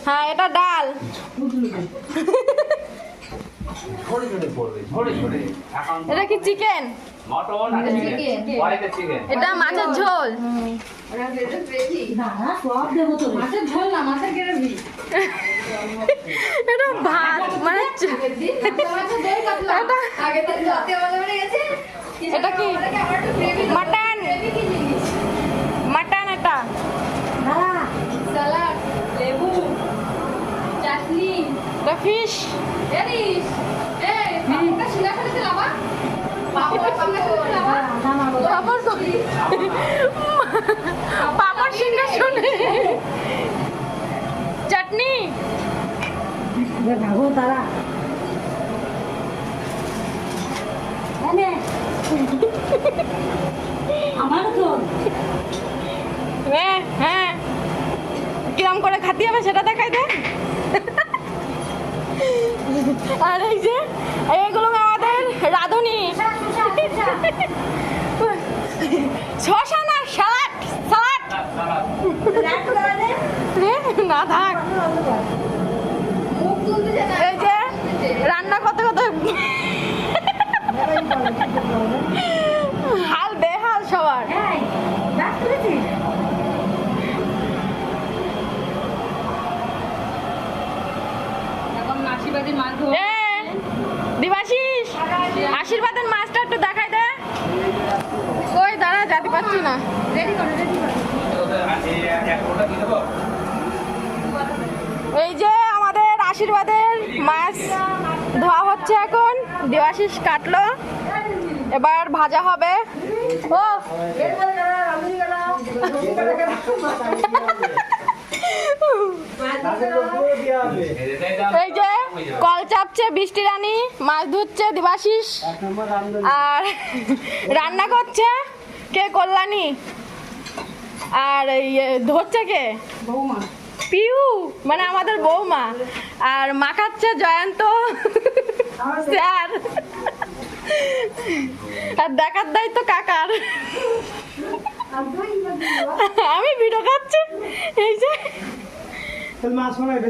হ্যাঁ এটা ডাল। এটা কি চিকেন? এটা মাছের ঝোল। এটা ভাত মানে এটা কি মাটন? মাটন এটা সালাড, লেবু, চাটনি, এটা ফিশ। এরিস এই পাপড়টা শিলা ফেলেছে লাবা পাপড় তো পাপড় সিঙ্গা শুনে চাটনি তারা আমার তো হ্যাঁ হ্যাঁ কিরম করে খাতি হবে সেটা দেখাই দে। আর এই যে এইগুলো আমাদের রাঁধুনি। শশা না সালাড, সালাড না থাক। মুখ তুলতে জানা এই যে রান্না করতে করতে হাল বেহাল সবার। এখন আশীর্বাদী মাছ ধো এ, দিবাশিস আশীর্বাদের মাছটা একটু দেখাই দে। কই দাঁড়া যেতে পারছি না। রেডি করো এই যে আমাদের আশীর্বাদের মাছ ধোয়া হচ্ছে এখন। দেবাশিস কাটলো, এবার ভাজা হবে। ও এই যে কল চাপছে বৃষ্টি রানী, মাছ ধুচ্ছে দেবাশিস, আর রান্না করছে কে? কল্যাণী। আর ধরছে কে? বৌমা পিউ মানে আমাদের বৌমা। আর মাখাচ্ছে জয়ন্ত স্যার। আর দেখার দায়িত্ব কাকার। আমি ভিডিও খাচ্ছি। এই যে মাছ মনে হয়